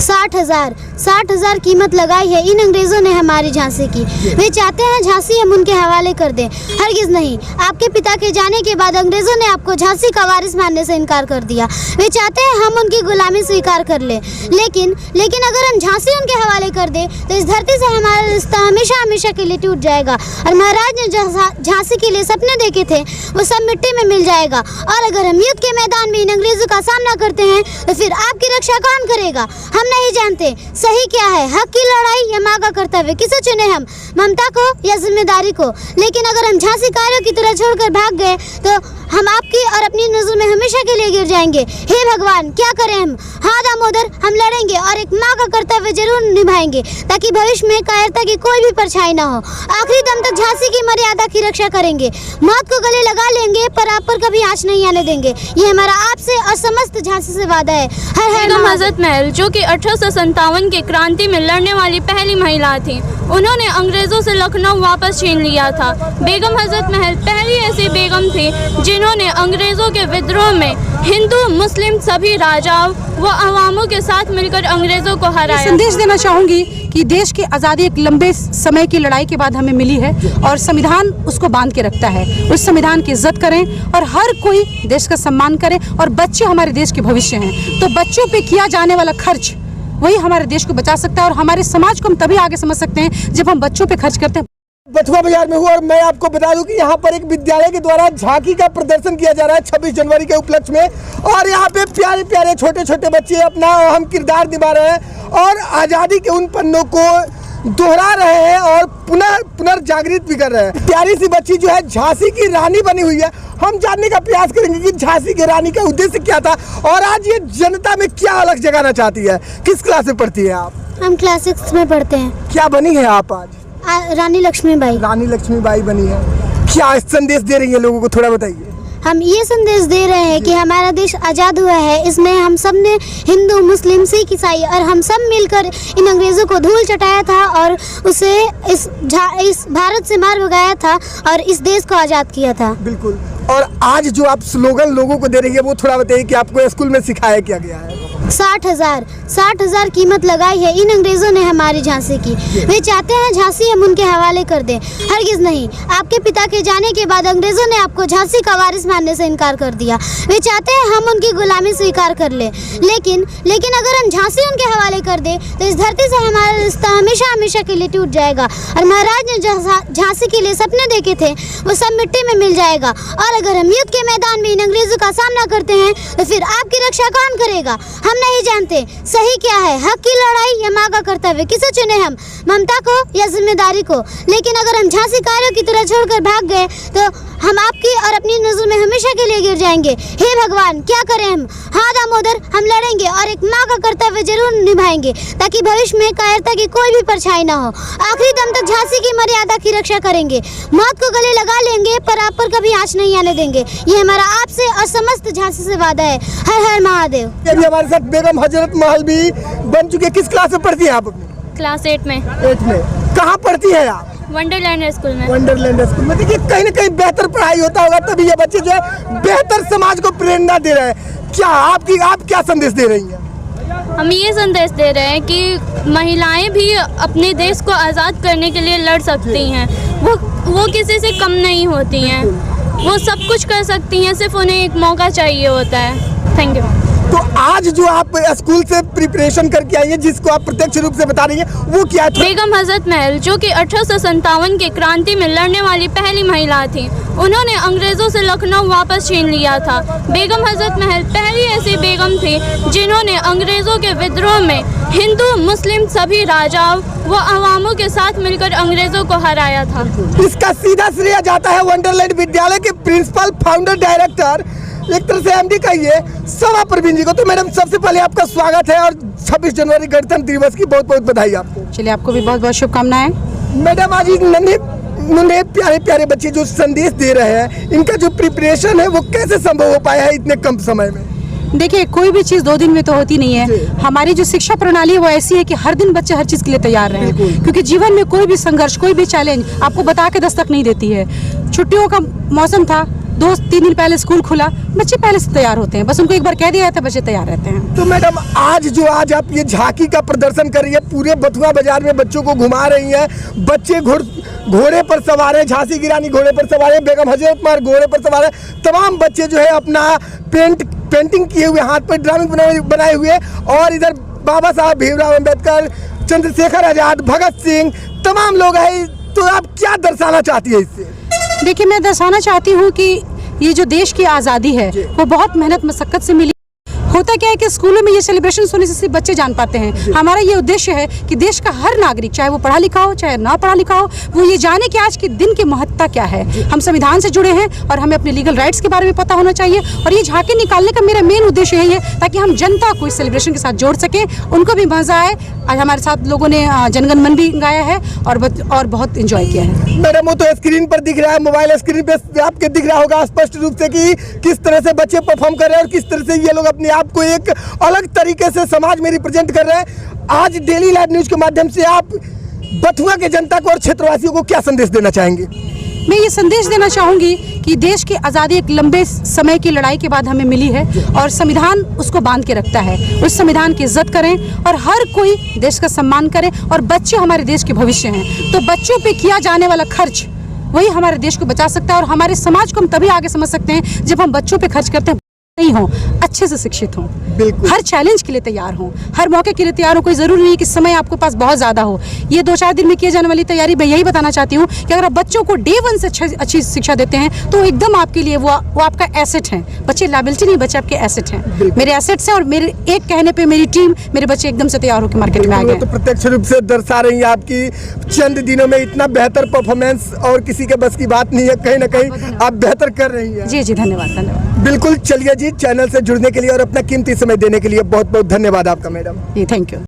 60,000 कीमत लगाई है इन अंग्रेज़ों ने हमारी झांसी की। वे चाहते हैं झांसी हम उनके हवाले कर दें। हरगिज़ नहीं। आपके पिता के जाने के बाद अंग्रेज़ों ने आपको झांसी का वारिस मानने से इनकार कर दिया। वे चाहते हैं हम उनकी गुलामी स्वीकार कर लें, लेकिन अगर हम झांसी उनके हवाले कर दें तो इस धरती से हमारा रिश्ता हमेशा हमेशा के लिए टूट जाएगा और महाराज ने झांसी के लिए सपने देखे थे वो सब मिट्टी में मिल जाएगा। और अगर हम युद्ध के मैदान में इन अंग्रेज़ों का सामना करते हैं तो फिर आपकी रक्षा कौन करेगा? हम नहीं जानते सही क्या है, हक की लड़ाई या माँ का कर्तव्य, किसे चुने हम, ममता को या जिम्मेदारी को? लेकिन अगर हम झांसी कारियों की तरह छोड़कर भाग गए तो हम आपकी और अपनी नज़र में हमेशा के लिए गिर जाएंगे। हे भगवान, क्या करें हम? हाँ दामोदर, हम लड़ेंगे और एक माँ का कर्तव्य जरूर निभाएंगे ताकि भविष्य में कायरता की कोई भी परछाई ना हो। आखिरी दम तक झांसी की मर्यादा की रक्षा करेंगे, मौत को गले लगा लेंगे पर आप पर कभी आँच नहीं आने देंगे। ये हमारा आपसे और समस्त झांसी से वादा है। हर हर हज़रत महल, जो कि 1857 की क्रांति में लड़ने वाली पहली महिला थी, उन्होंने अंग्रेज़ों से लखनऊ वापस छीन लिया था। बेगम हज़रत महल पहली ऐसी बेगम थी जिन्होंने अंग्रेज़ों के विद्रोह में हिंदू मुस्लिम सभी राजाओं व अवामों के साथ मिलकर अंग्रेज़ों को हराया। संदेश देना चाहूँगी कि देश की आज़ादी एक लंबे समय की लड़ाई के बाद हमें मिली है और संविधान उसको बांध के रखता है। उस संविधान की इज्जत करें और हर कोई देश का सम्मान करें। और बच्चे हमारे देश के भविष्य हैं, तो बच्चों पे किया जाने वाला खर्च वही हमारे देश को बचा सकता है और हमारे समाज को हम तभी आगे समझ सकते हैं जब हम बच्चों पे खर्च करते हैं। बथुआ बाजार में हूँ और मैं आपको बता दूं कि यहाँ पर एक विद्यालय के द्वारा झांकी का प्रदर्शन किया जा रहा है 26 जनवरी के उपलक्ष्य में। और यहाँ पे प्यारे प्यारे छोटे छोटे बच्चे अपना अहम किरदार निभा रहे हैं और आज़ादी के उन पन्नों को दोहरा रहे हैं और पुनर्जागृत भी कर रहे हैं। प्यारी सी बच्ची जो है झांसी की रानी बनी हुई है। हम जानने का प्रयास करेंगे कि झांसी की रानी का उद्देश्य क्या था और आज ये जनता में क्या अलग जगाना चाहती है। किस क्लास में पढ़ती है आप? हम क्लास 6 में पढ़ते हैं। क्या बनी है आप आज? रानी लक्ष्मीबाई। रानी लक्ष्मीबाई बनी है। क्या संदेश दे रही है लोगों को, थोड़ा बताइए। हम ये संदेश दे रहे हैं कि हमारा देश आज़ाद हुआ है, इसमें हम सब ने हिंदू मुस्लिम सिख ईसाई और हम सब मिलकर इन अंग्रेज़ों को धूल चटाया था और उसे इस भारत से मार भगाया था और इस देश को आज़ाद किया था। बिल्कुल। और आज जो आप स्लोगन लोगों को दे रही है वो थोड़ा बताइए कि आपको स्कूल में सिखाया क्या गया है। 60,000 कीमत लगाई है इन अंग्रेज़ों ने हमारी झांसी की। वे चाहते हैं झांसी हम उनके हवाले कर दें। हरगिज़ नहीं। आपके पिता के जाने के बाद अंग्रेज़ों ने आपको झांसी का वारिस मानने से इनकार कर दिया। वे चाहते हैं हम उनकी गुलामी स्वीकार कर लें, लेकिन अगर हम झांसी उनके हवाले कर दें तो इस धरती से हमारा रिश्ता हमेशा हमेशा के लिए टूट जाएगा। और महाराज ने झांसी के लिए सपने देखे थे वो सब मिट्टी में मिल जाएगा। और अगर हम युद्ध के मैदान में इन अंग्रेज़ों का सामना करते हैं तो फिर आपकी रक्षा कौन करेगा? हम नहीं जानते सही क्या है, हक की लड़ाई या माँ का कर्तव्य, किसे चुने हम, ममता को या जिम्मेदारी को? लेकिन अगर हम झांसी कारियों की तरह छोड़कर भाग गए तो हम आपकी और अपनी नज़र में हमेशा के लिए गिर जाएंगे। हे भगवान, क्या करें हम? हाँ दामोदर, हम लड़ेंगे और एक माँ का कर्तव्य जरूर निभाएंगे ताकि भविष्य में कायरता की कोई भी परछाई ना हो। आखिरी दम तक झांसी की मर्यादा की रक्षा करेंगे, मौत को गले लगा लेंगे पर आप पर कभी आँच नहीं आने देंगे। ये हमारा आपसे और समस्त झांसी से वादा है। हर हर महादेव। हमारे साथ बेगम हजरत महल भी बन चुके। किस क्लास में पढ़ती है आप? क्लास 8 में। 8 में। कहाँ पढ़ती है आप? वंडरलैंड स्कूल में। वंडरलैंड स्कूल में। देखिए कहीं ना कहीं बेहतर पढ़ाई होता होगा तभी ये बच्चे जो है बेहतर समाज को प्रेरणा दे रहे हैं। क्या आप क्या संदेश दे रही हैं? हम ये संदेश दे रहे हैं कि महिलाएं भी अपने देश को आज़ाद करने के लिए लड़ सकती हैं। वो किसी से कम नहीं होती हैं, वो सब कुछ कर सकती हैं, सिर्फ उन्हें एक मौका चाहिए होता है। Thank you. तो आज जो आप स्कूल से प्रिपरेशन करके आई हैं जिसको आप प्रत्यक्ष रूप से बता रही हैं वो क्या है? बेगम हज़रत महल, जो कि 1857 की क्रांति में लड़ने वाली पहली महिला थी, उन्होंने अंग्रेज़ों से लखनऊ वापस छीन लिया था। बेगम हज़रत महल पहली ऐसी बेगम थी जिन्होंने अंग्रेज़ों के विद्रोह में हिंदू मुस्लिम सभी राजाओं व अवामों के साथ मिलकर अंग्रेज़ों को हराया था। इसका सीधा श्रेय जाता है वंडरलैंड विद्यालय के प्रिंसिपल फाउंडर डायरेक्टर, एक तरह से एमडी कहिए, सवा प्रवीण जी को। तो मैडम सबसे पहले आपका स्वागत है और 26 जनवरी गणतंत्र दिवस की बहुत बहुत बधाई आपको। चलिए, आपको भी बहुत बहुत शुभकामनाएं। मैडम आज नन्हे प्यारे प्यारे बच्चे जो संदेश दे रहे हैं, इनका जो प्रिपरेशन है वो कैसे संभव हो पाया है इतने कम समय में? देखिए, कोई भी चीज़ 2 दिन में तो होती नहीं है। हमारी जो शिक्षा प्रणाली है वो ऐसी है कि हर दिन बच्चे हर चीज़ के लिए तैयार रहे, क्योंकि जीवन में कोई भी संघर्ष, कोई भी चैलेंज आपको बता के दस्तक नहीं देती है। छुट्टियों का मौसम था, 2-3 दिन पहले स्कूल खुला, बच्चे पहले से तैयार होते हैं, बस उनको एक बार कह दिया जाता है, बच्चे तैयार रहते हैं। तो मैडम आज आप ये झांकी का प्रदर्शन कर रही है, पूरे बथुआ बाजार में बच्चों को घुमा रही हैं, बच्चे घोड़े पर सवार है, झांसी की रानी घोड़े पर सवार है, बेगम हजरत महल घोड़े पर सवार है, तमाम बच्चे जो है अपना पेंटिंग किए हुए, हाथ पर ड्राइंग बनाए हुए, और इधर बाबा साहब भीमराव अम्बेडकर, चंद्रशेखर आजाद, भगत सिंह, तमाम लोग हैं। तो आप क्या दर्शाना चाहती है इससे? देखिए, मैं दर्शाना चाहती हूँ कि ये जो देश की आज़ादी है वो बहुत मेहनत मशक्कत से मिली। होता क्या है कि स्कूलों में ये सेलिब्रेशन होने से सिर्फ बच्चे जान पाते हैं। हमारा ये उद्देश्य है कि देश का हर नागरिक, चाहे वो पढ़ा लिखा हो चाहे ना पढ़ा लिखा हो, वो ये जाने कि आज के दिन की महत्ता क्या है। हम संविधान से जुड़े हैं और हमें अपने लीगल राइट्स के बारे में पता होना चाहिए, और ये झांकी निकालने का मेरा मेन उद्देश्य यही है ताकि हम जनता को इस सेलिब्रेशन के साथ जोड़ सकें, उनको भी मजा आए। आज हमारे साथ लोगों ने जनगण मन भी गाया है और बहुत इंजॉय किया है। मैडम वो तो स्क्रीन पर दिख रहा है, मोबाइल स्क्रीन पे आपके दिख रहा होगा स्पष्ट रूप से कि किस तरह से बच्चे परफॉर्म कर रहे हैं और किस तरह से ये लोग अपने आप को एक अलग तरीके से समाज में रिप्रेजेंट कर रहे हैं। आज डेली लाइव न्यूज के माध्यम से आप बथुआ के जनता को और क्षेत्रवासियों को क्या संदेश देना चाहेंगे? मैं ये संदेश देना चाहूँगी कि देश की आज़ादी एक लंबे समय की लड़ाई के बाद हमें मिली है, और संविधान उसको बांध के रखता है। उस संविधान की इज्जत करें और हर कोई देश का सम्मान करें, और बच्चे हमारे देश के भविष्य हैं, तो बच्चों पे किया जाने वाला खर्च वही हमारे देश को बचा सकता है, और हमारे समाज को हम तभी आगे समझ सकते हैं जब हम बच्चों पे खर्च करते हैं नहीं हो, अच्छे से शिक्षित हों, हर चैलेंज के लिए तैयार हों, हर मौके के लिए तैयार हो। कोई ज़रूरी नहीं कि समय आपके पास बहुत ज़्यादा हो। ये 2-4 दिन में किए जाने वाली तैयारी, मैं यही बताना चाहती हूँ कि अगर आप बच्चों को डे 1 से अच्छी शिक्षा देते हैं तो एकदम आपके लिए वो आपका एसेट है। बच्चे लायबिलिटी नहीं, बच्चे आपके एसेट हैं। मेरे एसेट्स हैं, और मेरे एक कहने पर मेरी टीम, मेरे बच्चे एकदम से तैयार होकर मार्केट में आ गए। तो प्रत्यक्ष रूप से दर्शा रही है आपकी चंद दिनों में इतना बेहतर परफॉर्मेंस, और किसी के बस की बात नहीं है, कहीं ना कहीं आप बेहतर कर रही हैं। जी धन्यवाद। बिल्कुल, चलिए जी, चैनल से जुड़ने के लिए और अपना कीमती समय देने के लिए बहुत बहुत धन्यवाद आपका मैडम। Ji thank you.